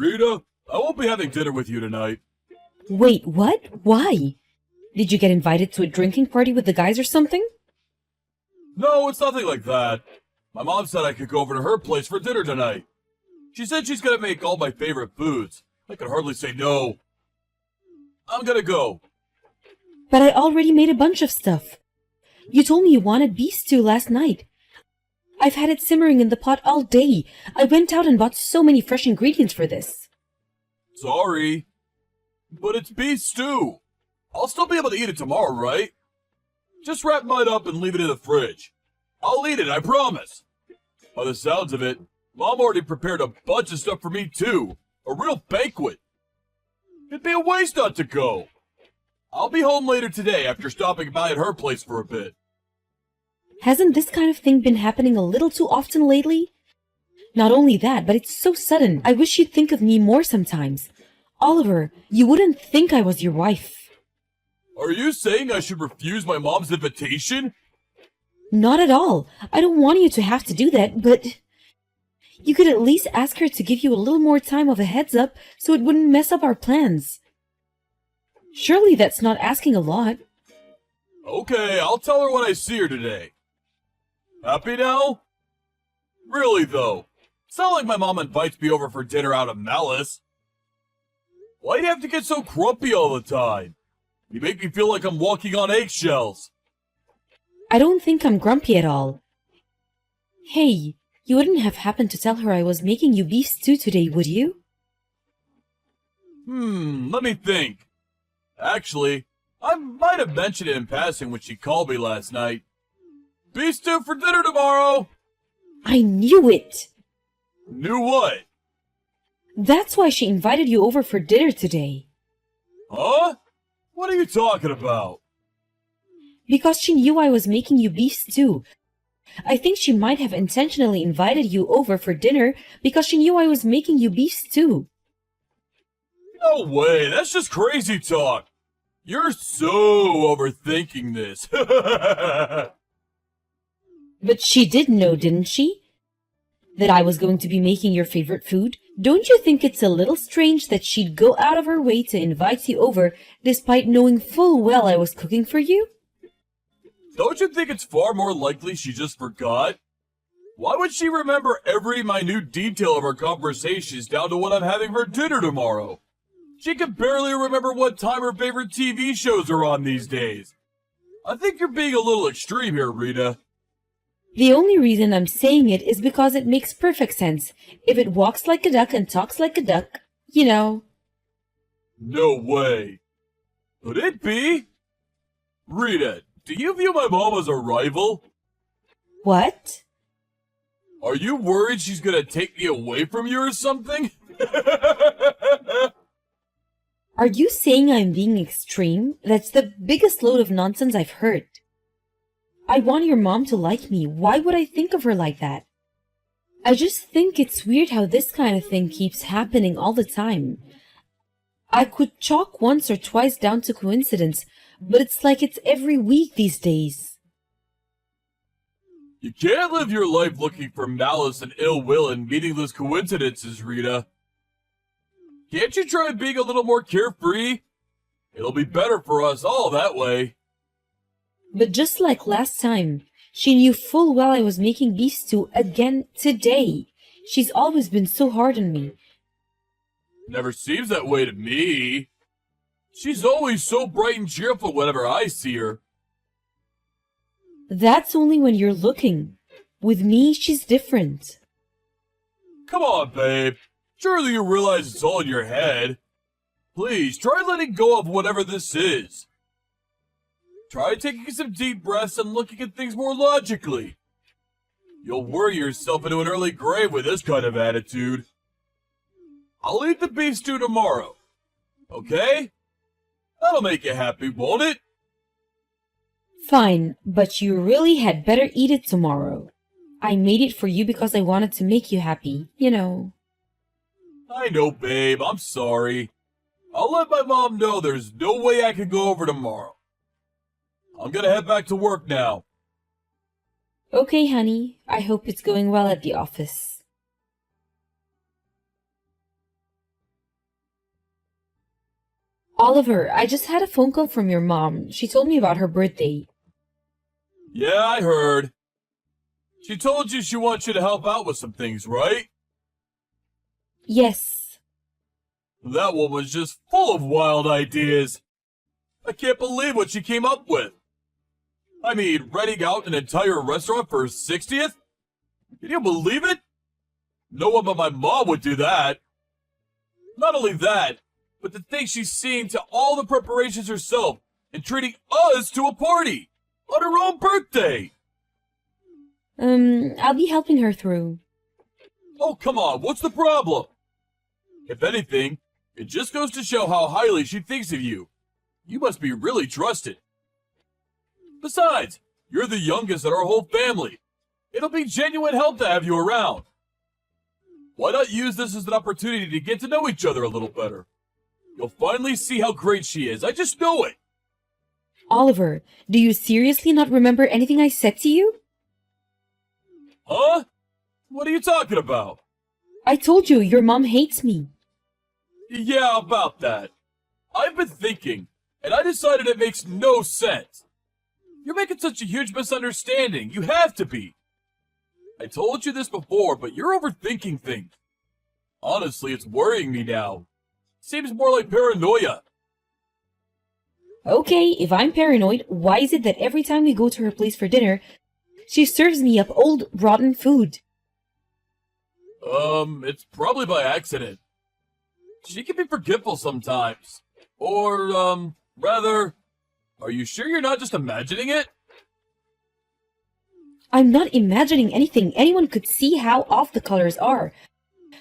Rita, I won't be having dinner with you tonight. Wait, what? Why? Did you get invited to a drinking party with the guys or something? No, it's nothing like that. My mom said I could go over to her place for dinner tonight. She said she's gonna make all my favorite foods. I could hardly say no. I'm gonna go. But I already made a bunch of stuff. You told me you wanted beef stew last night. I've had it simmering in the pot all day. I went out and bought so many fresh ingredients for this. Sorry, but it's beef stew. I'll still be able to eat it tomorrow, right? Just wrap mine up and leave it in the fridge. I'll eat it, I promise. By the sounds of it, Mom already prepared a bunch of stuff for me too. A real banquet. It'd be a waste not to go. I'll be home later today after stopping by at her place for a bit. Hasn't this kind of thing been happening a little too often lately? Not only that, but it's so sudden. I wish you'd think of me more sometimes. Oliver, you wouldn't think I was your wife. Are you saying I should refuse my mom's invitation? Not at all. I don't want you to have to do that, but you could at least ask her to give you a little more time of a heads up so it wouldn't mess up our plans. Surely that's not asking a lot. Okay, I'll tell her when I see her today. Happy now? Really, though. It's not like my mom invites me over for dinner out of malice. Why do you have to get so grumpy all the time? You make me feel like I'm walking on eggshells. I don't think I'm grumpy at all. Hey, you wouldn't have happened to tell her I was making you beef stew today, would you? Let me think. Actually, I might have mentioned it in passing when she called me last night. Beef stew for dinner tomorrow! I knew it! Knew what? That's why she invited you over for dinner today. Huh? What are you talking about? Because she knew I was making you beef stew. I think she might have intentionally invited you over for dinner because she knew I was making you beef stew. No way, that's just crazy talk. You're so overthinking this. But she did know, didn't she? That I was going to be making your favorite food? Don't you think it's a little strange that she'd go out of her way to invite you over despite knowing full well I was cooking for you? Don't you think it's far more likely she just forgot? Why would she remember every minute detail of our conversations down to when I'm having for dinner tomorrow? She can barely remember what time her favorite TV shows are on these days. I think you're being a little extreme here, Rita. The only reason I'm saying it is because it makes perfect sense. If it walks like a duck and talks like a duck, you know. No way. Could it be? Rita, do you view my mom as a rival? What? Are you worried she's gonna take me away from you or something? Are you saying I'm being extreme? That's the biggest load of nonsense I've heard. I want your mom to like me. Why would I think of her like that? I just think it's weird how this kind of thing keeps happening all the time. I could chalk once or twice down to coincidence, but it's like it's every week these days. You can't live your life looking for malice and ill will in meaningless coincidences, Rita. Can't you try being a little more carefree? It'll be better for us all that way. But just like last time, she knew full well I was making beef stew again today. She's always been so hard on me. Never seems that way to me. She's always so bright and cheerful whenever I see her. That's only when you're looking. With me, she's different. Come on, babe. Surely you realize it's all in your head. Please, try letting go of whatever this is. Try taking some deep breaths and looking at things more logically. You'll worry yourself into an early grave with this kind of attitude. I'll eat the beef stew tomorrow. Okay? That'll make you happy, won't it? Fine, but you really had better eat it tomorrow. I made it for you because I wanted to make you happy, you know. I know, babe. I'm sorry. I'll let my mom know there's no way I can go over tomorrow. I'm gonna head back to work now. Okay, honey. I hope it's going well at the office. Oliver, I just had a phone call from your mom. She told me about her birthday. Yeah, I heard. She told you she wants you to help out with some things, right? Yes. That woman's just full of wild ideas. I can't believe what she came up with. I mean, renting out an entire restaurant for her 60th? Can you believe it? No one but my mom would do that. Not only that, but to think she's seeing to all the preparations herself and treating us to a party on her own birthday. I'll be helping her through. Oh, come on, what's the problem? If anything, it just goes to show how highly she thinks of you. You must be really trusted. Besides, you're the youngest in our whole family. It'll be genuine help to have you around. Why not use this as an opportunity to get to know each other a little better? You'll finally see how great she is. I just know it. Oliver, do you seriously not remember anything I said to you? Huh? What are you talking about? I told you your mom hates me. Yeah, about that. I've been thinking, and I decided it makes no sense. You're making such a huge misunderstanding. You have to be. I told you this before, but you're overthinking things. Honestly, it's worrying me now. Seems more like paranoia. Okay, if I'm paranoid, why is it that every time we go to her place for dinner, she serves me up old, rotten food? It's probably by accident. She can be forgetful sometimes. Or, rather, are you sure you're not just imagining it? I'm not imagining anything. Anyone could see how off the colors are.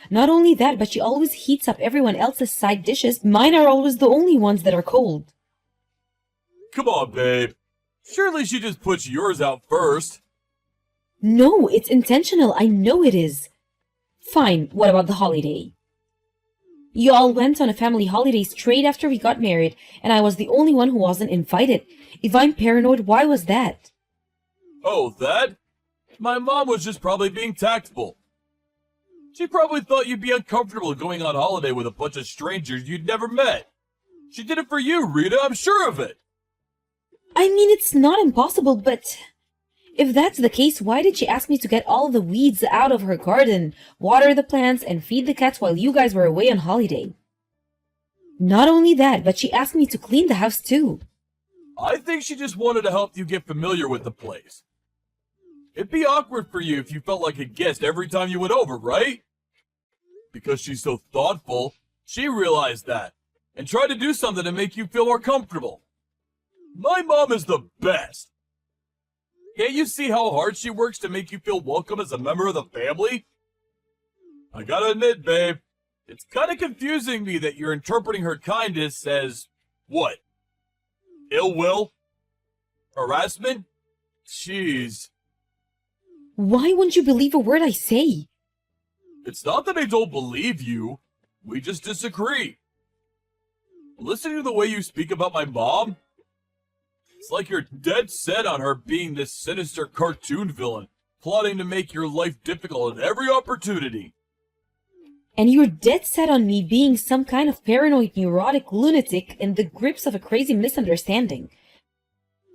Not only that, but she always heats up everyone else's side dishes. Mine are always the only ones that are cold. Come on, babe. Surely she just puts yours out first. No, it's intentional. I know it is. Fine, what about the holiday? You all went on a family holiday straight after we got married, and I was the only one who wasn't invited. If I'm paranoid, why was that? Oh, that? My mom was just probably being tactful. She probably thought you'd be uncomfortable going on holiday with a bunch of strangers you'd never met. She did it for you, Rita, I'm sure of it. I mean, it's not impossible, but if that's the case, why did she ask me to get all the weeds out of her garden, water the plants, and feed the cats while you guys were away on holiday? Not only that, but she asked me to clean the house too. I think she just wanted to help you get familiar with the place. It'd be awkward for you if you felt like a guest every time you went over, right? Because she's so thoughtful, she realized that, and tried to do something to make you feel more comfortable. My mom is the best. Can't you see how hard she works to make you feel welcome as a member of the family? I gotta admit, babe, it's kinda confusing me that you're interpreting her kindness as, what? Ill will? Harassment? Jeez. Why wouldn't you believe a word I say? It's not that I don't believe you. We just disagree. Listening to the way you speak about my mom, it's like you're dead set on her being this sinister cartoon villain, plotting to make your life difficult at every opportunity. And you're dead set on me being some kind of paranoid neurotic lunatic in the grips of a crazy misunderstanding.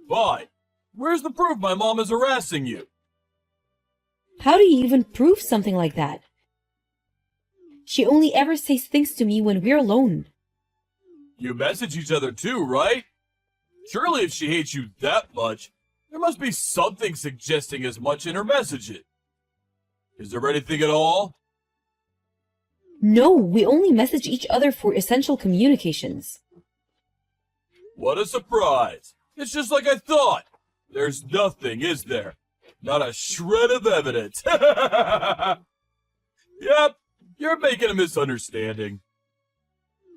Fine. Where's the proof my mom is harassing you? How do you even prove something like that? She only ever says things to me when we're alone. You message each other too, right? Surely if she hates you that much, there must be something suggesting as much in her messages. Is there anything at all? No, we only message each other for essential communications. What a surprise. It's just like I thought. There's nothing, is there? Not a shred of evidence. Yep, you're making a misunderstanding.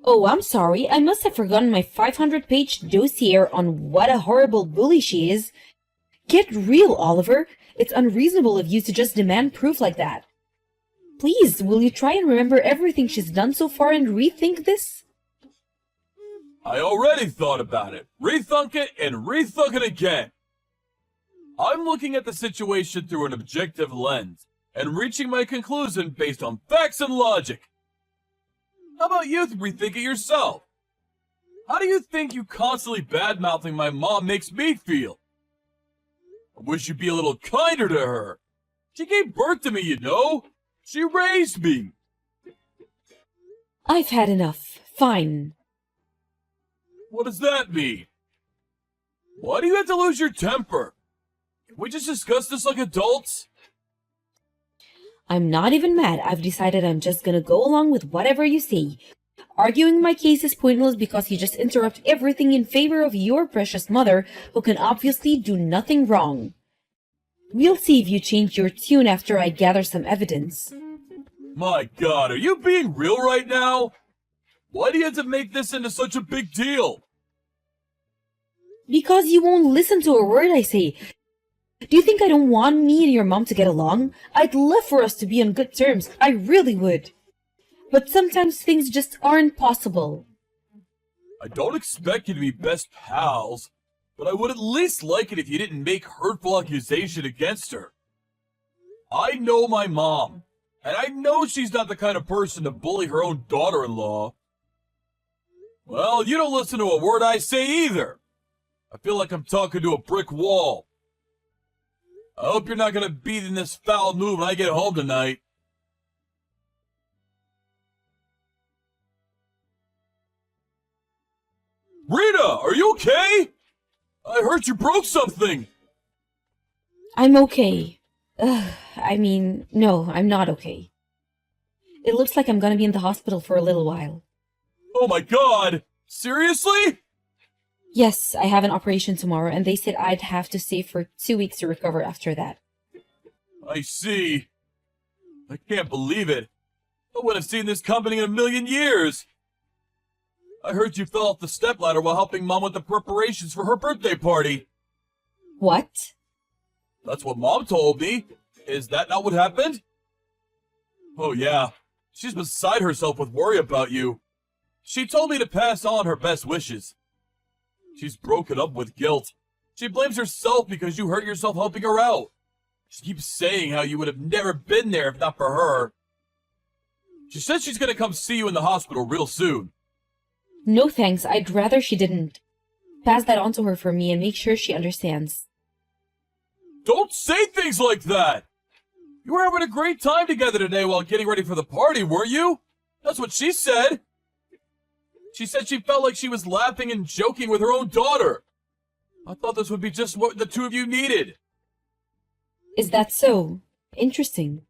Oh, I'm sorry. I must have forgotten my 500-page dossier on what a horrible bully she is. Get real, Oliver. It's unreasonable of you to just demand proof like that. Please, will you try and remember everything she's done so far and rethink this? I already thought about it. Rethunk it and rethunk it again. I'm looking at the situation through an objective lens and reaching my conclusion based on facts and logic. How about you rethink it yourself? How do you think you constantly bad-mouthing my mom makes me feel? I wish you'd be a little kinder to her. She gave birth to me, you know. She raised me. I've had enough. Fine. What does that mean? Why do you have to lose your temper? Can we just discuss this like adults? I'm not even mad. I've decided I'm just gonna go along with whatever you say. Arguing my case is pointless because you just interrupt everything in favor of your precious mother, who can obviously do nothing wrong. We'll see if you change your tune after I gather some evidence. My God, are you being real right now? Why do you have to make this into such a big deal? Because you won't listen to a word I say. Do you think I don't want me and your mom to get along? I'd love for us to be on good terms. I really would. But sometimes things just aren't possible. I don't expect you to be best pals, but I would at least like it if you didn't make hurtful accusation against her. I know my mom, and I know she's not the kind of person to bully her own daughter-in-law. Well, you don't listen to a word I say either. I feel like I'm talking to a brick wall. I hope you're not going to be in this foul mood when I get home tonight. Rita, are you okay? I heard you broke something. I'm okay. No, I'm not okay. It looks like I'm gonna be in the hospital for a little while. Oh my God! Seriously? Yes, I have an operation tomorrow, and they said I'd have to stay for 2 weeks to recover after that. I see. I can't believe it. I wouldn't have seen this coming in a million years. I heard you fell off the stepladder while helping Mom with the preparations for her birthday party. What? That's what Mom told me. Is that not what happened? Oh yeah, she's beside herself with worry about you. She told me to pass on her best wishes. She's broken up with guilt. She blames herself because you hurt yourself helping her out. She keeps saying how you would have never been there if not for her. She says she's gonna come see you in the hospital real soon. No thanks, I'd rather she didn't. Pass that on to her for me and make sure she understands. Don't say things like that! You were having a great time together today while getting ready for the party, weren't you? That's what she said. She said she felt like she was laughing and joking with her own daughter. I thought this would be just what the two of you needed. Is that so? Interesting.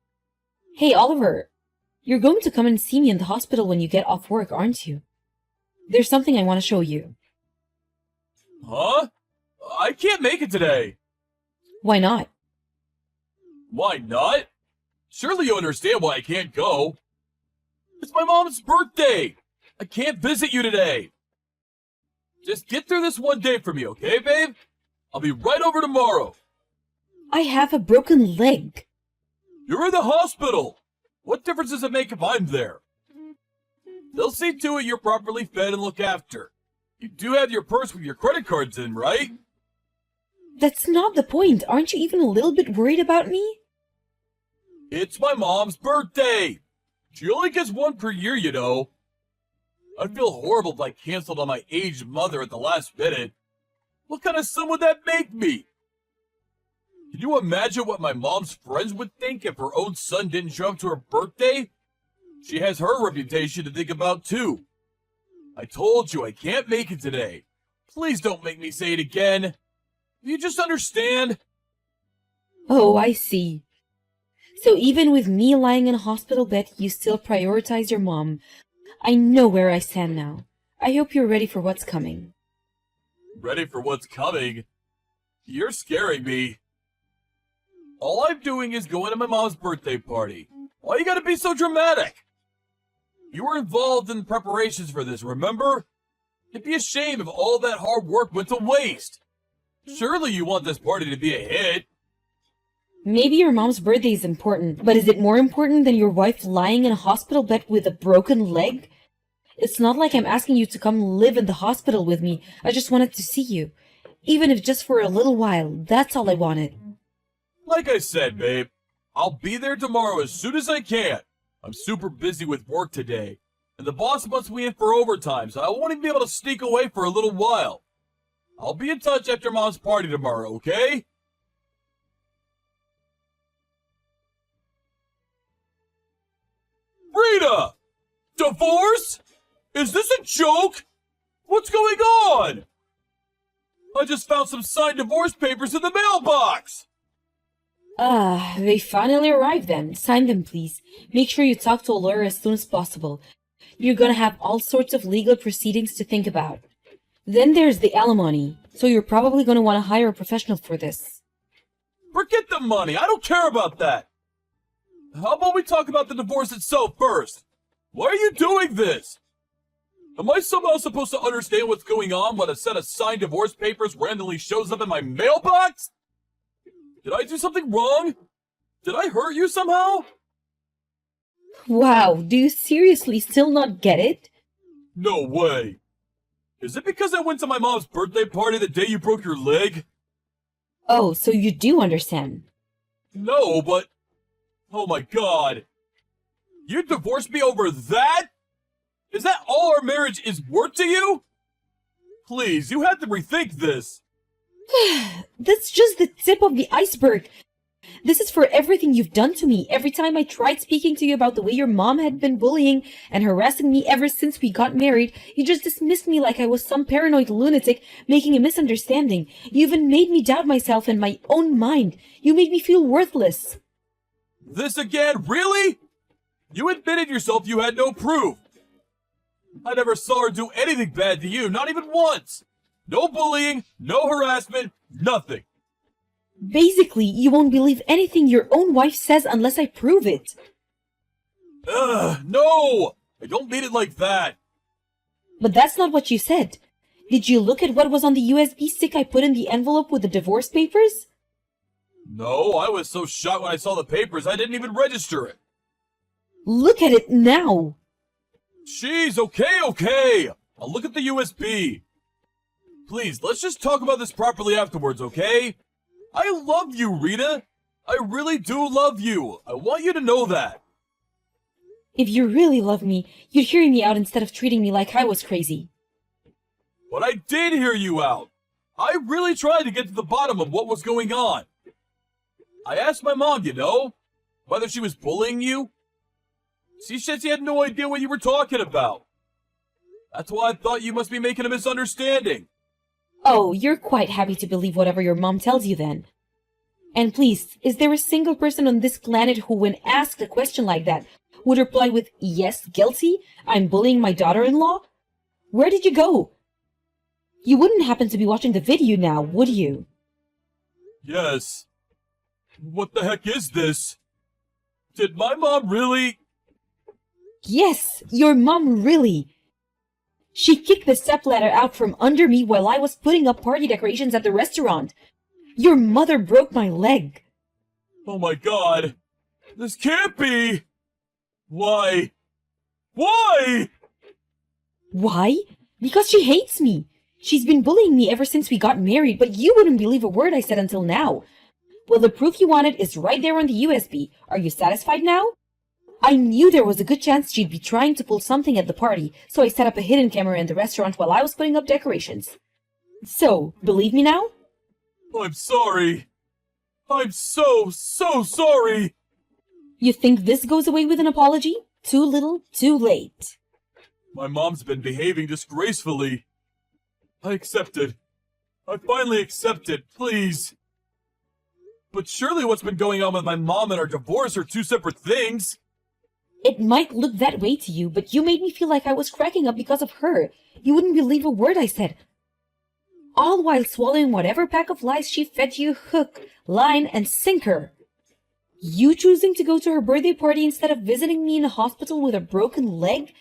Hey, Oliver, you're going to come and see me in the hospital when you get off work, aren't you? There's something I want to show you. Huh? I can't make it today. Why not? Why not? Surely you understand why I can't go. It's my mom's birthday. I can't visit you today. Just get through this one day for me, okay, babe? I'll be right over tomorrow. I have a broken leg. You're in the hospital. What difference does it make if I'm there? They'll see to it you're properly fed and looked after. You do have your purse with your credit cards in, right? That's not the point. Aren't you even a little bit worried about me? It's my mom's birthday. She only gets one per year, you know. I'd feel horrible if I canceled on my aged mother at the last minute. What kind of son would that make me? Can you imagine what my mom's friends would think if her own son didn't show up to her birthday? She has her reputation to think about too. I told you I can't make it today. Please don't make me say it again. You just understand? Oh, I see. So even with me lying in a hospital bed, you still prioritize your mom. I know where I stand now. I hope you're ready for what's coming. Ready for what's coming? You're scaring me. All I'm doing is going to my mom's birthday party. Why you gotta be so dramatic? You were involved in the preparations for this, remember? It'd be a shame if all that hard work went to waste. Surely you want this party to be a hit. Maybe your mom's birthday is important, but is it more important than your wife lying in a hospital bed with a broken leg? It's not like I'm asking you to come live in the hospital with me. I just wanted to see you. Even if just for a little while, that's all I wanted. Like I said, babe, I'll be there tomorrow as soon as I can. I'm super busy with work today. and the boss wants me in for overtime, so I won't even be able to sneak away for a little while. I'll be in touch after Mom's party tomorrow, okay? Rita! Divorce? Is this a joke? What's going on? I just found some signed divorce papers in the mailbox! They finally arrived then. Sign them, please. Make sure you talk to a lawyer as soon as possible. You're gonna have all sorts of legal proceedings to think about. Then there's the alimony, so you're probably gonna want to hire a professional for this. Forget the money, I don't care about that! How about we talk about the divorce itself first? Why are you doing this? Am I somehow supposed to understand what's going on when a set of signed divorce papers randomly shows up in my mailbox? Did I do something wrong? Did I hurt you somehow? Wow, do you seriously still not get it? No way. Is it because I went to my mom's birthday party the day you broke your leg? Oh, so you do understand. No, but... Oh my god. You divorced me over that? Is that all our marriage is worth to you? Please, you have to rethink this. That's just the tip of the iceberg. This is for everything you've done to me. Every time I tried speaking to you about the way your mom had been bullying and harassing me ever since we got married, you just dismissed me like I was some paranoid lunatic making a misunderstanding. You even made me doubt myself and my own mind. You made me feel worthless. This again? Really? You admitted yourself you had no proof. I never saw her do anything bad to you, not even once. No bullying, no harassment, nothing. Basically, you won't believe anything your own wife says unless I prove it. No! I don't mean it like that. But that's not what you said. Did you look at what was on the USB stick I put in the envelope with the divorce papers? No, I was so shocked when I saw the papers I didn't even register it. Look at it now! Jeez, okay. I'll look at the USB. Please, let's just talk about this properly afterwards, okay? I love you, Rita. I really do love you. I want you to know that. If you really love me, you'd hear me out instead of treating me like I was crazy. But I did hear you out. I really tried to get to the bottom of what was going on. I asked my mom, whether she was bullying you. She said she had no idea what you were talking about. That's why I thought you must be making a misunderstanding. Oh, you're quite happy to believe whatever your mom tells you then. And please, is there a single person on this planet who, when asked a question like that, would reply with, "Yes, guilty, I'm bullying my daughter-in-law"? Where did you go? You wouldn't happen to be watching the video now, would you? Yes. What the heck is this? Did my mom really... Yes, your mom really. She kicked the stepladder out from under me while I was putting up party decorations at the restaurant. Your mother broke my leg. Oh my god. This can't be. Why? Why? Why? Because she hates me. She's been bullying me ever since we got married, but you wouldn't believe a word I said until now. Well, the proof you wanted is right there on the USB. Are you satisfied now? I knew there was a good chance she'd be trying to pull something at the party, so I set up a hidden camera in the restaurant while I was putting up decorations. So, believe me now? I'm sorry. I'm so sorry. You think this goes away with an apology? Too little, too late. My mom's been behaving disgracefully. I accepted. I finally accepted, please. But surely what's been going on with my mom and our divorce are two separate things. It might look that way to you, but you made me feel like I was cracking up because of her. You wouldn't believe a word I said. All while swallowing whatever pack of lies she fed you hook, line, and sinker. You choosing to go to her birthday party instead of visiting me in a hospital with a broken leg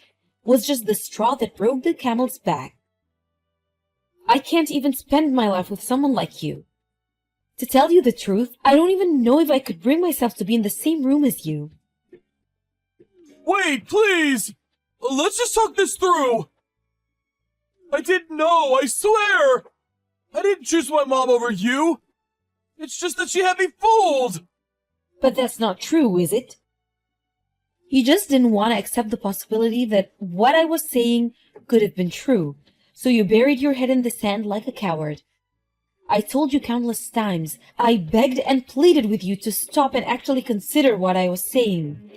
was just the straw that broke the camel's back. I can't even spend my life with someone like you. To tell you the truth, I don't even know if I could bring myself to be in the same room as you. Wait, please! Let's just talk this through! I didn't know, I swear! I didn't choose my mom over you! It's just that she had me fooled! But that's not true, is it? You just didn't want to accept the possibility that what I was saying could have been true, so you buried your head in the sand like a coward. I told you countless times. I begged and pleaded with you to stop and actually consider what I was saying.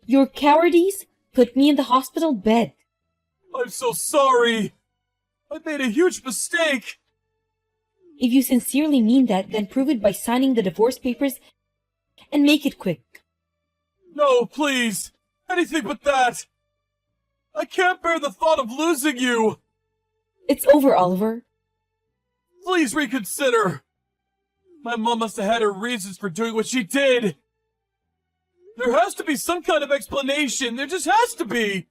Your cowardice put me in the hospital bed. I'm so sorry. I made a huge mistake. If you sincerely mean that, then prove it by signing the divorce papers and make it quick. No, please. Anything but that. I can't bear the thought of losing you. It's over, Oliver. Please reconsider. My mom must have had her reasons for doing what she did. There has to be some kind of explanation. There just has to be.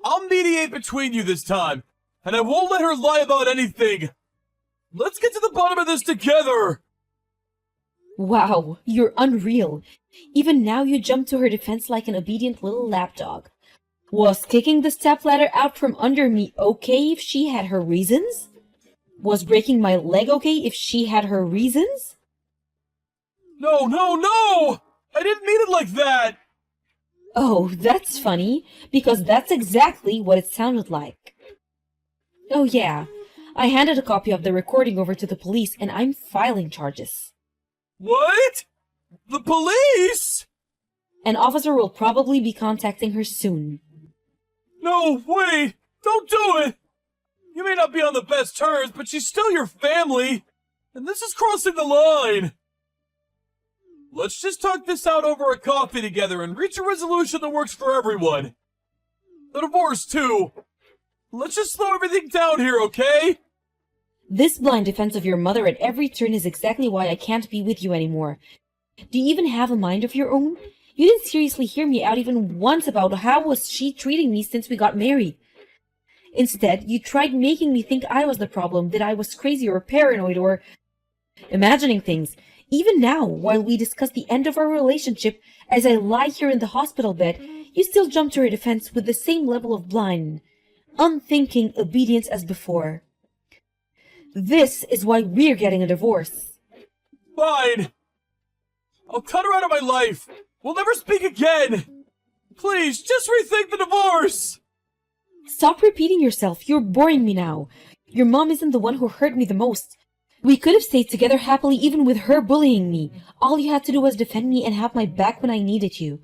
I'll mediate between you this time, and I won't let her lie about anything. Let's get to the bottom of this together. Wow, you're unreal. Even now you jump to her defense like an obedient little lapdog. Was kicking the stepladder out from under me okay if she had her reasons? Was breaking my leg okay if she had her reasons? No, no, no! I didn't mean it like that! Oh, that's funny, because that's exactly what it sounded like. Oh yeah, I handed a copy of the recording over to the police and I'm filing charges. What? The police? An officer will probably be contacting her soon. No, wait! Don't do it! You may not be on the best terms, but she's still your family! And this is crossing the line! Let's just talk this out over a coffee together and reach a resolution that works for everyone. The divorce, too. Let's just slow everything down here, okay? This blind defense of your mother at every turn is exactly why I can't be with you anymore. Do you even have a mind of your own? You didn't seriously hear me out even once about how was she treating me since we got married. Instead, you tried making me think I was the problem, that I was crazy or paranoid or imagining things. Even now, while we discuss the end of our relationship, as I lie here in the hospital bed, you still jump to her defense with the same level of blind, unthinking obedience as before. This is why we're getting a divorce. Fine. I'll cut her out of my life. We'll never speak again. Please, just rethink the divorce. Stop repeating yourself. You're boring me now. Your mom isn't the one who hurt me the most. We could have stayed together happily even with her bullying me. All you had to do was defend me and have my back when I needed you.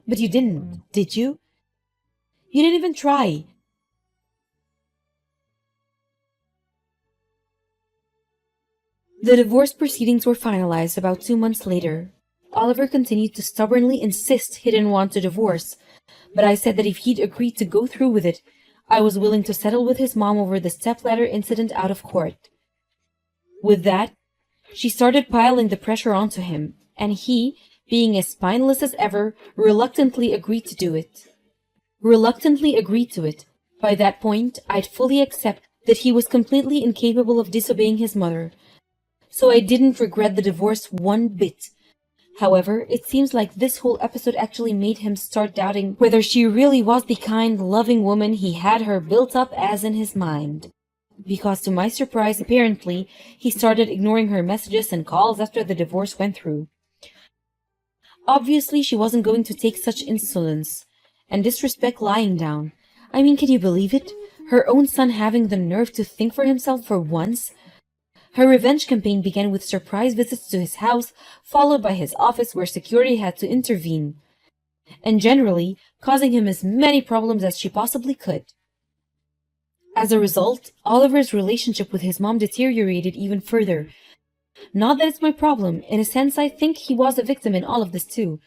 But you didn't, did you? You didn't even try. The divorce proceedings were finalized about 2 months later. Oliver continued to stubbornly insist he didn't want to divorce, but I said that if he'd agreed to go through with it, I was willing to settle with his mom over the stepladder incident out of court. With that, she started piling the pressure onto him, and he, being as spineless as ever, reluctantly agreed to do it. By that point, I'd fully accept that he was completely incapable of disobeying his mother, so I didn't regret the divorce one bit. However, it seems like this whole episode actually made him start doubting whether she really was the kind, loving woman he had her built up as in his mind. Because to my surprise, apparently, he started ignoring her messages and calls after the divorce went through. Obviously, she wasn't going to take such insolence and disrespect lying down. I mean, can you believe it? Her own son having the nerve to think for himself for once? Her revenge campaign began with surprise visits to his house, followed by his office where security had to intervene, and generally causing him as many problems as she possibly could. As a result, Oliver's relationship with his mom deteriorated even further. Not that it's my problem. In a sense, I think he was a victim in all of this too.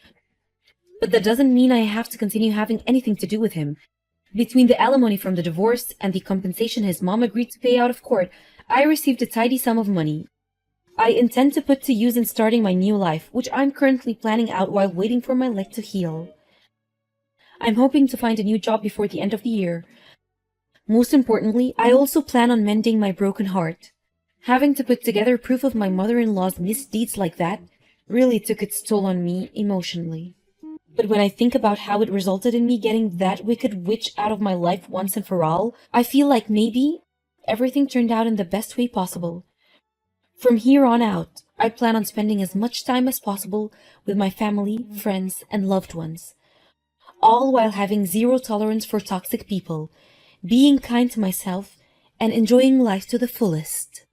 But that doesn't mean I have to continue having anything to do with him. Between the alimony from the divorce and the compensation his mom agreed to pay out of court, I received a tidy sum of money. I intend to put to use in starting my new life, which I'm currently planning out while waiting for my leg to heal. I'm hoping to find a new job before the end of the year. Most importantly, I also plan on mending my broken heart. Having to put together proof of my mother-in-law's misdeeds like that really took its toll on me emotionally. But when I think about how it resulted in me getting that wicked witch out of my life once and for all, I feel like maybe everything turned out in the best way possible. From here on out, I plan on spending as much time as possible with my family, friends, and loved ones, all while having zero tolerance for toxic people, being kind to myself, and enjoying life to the fullest.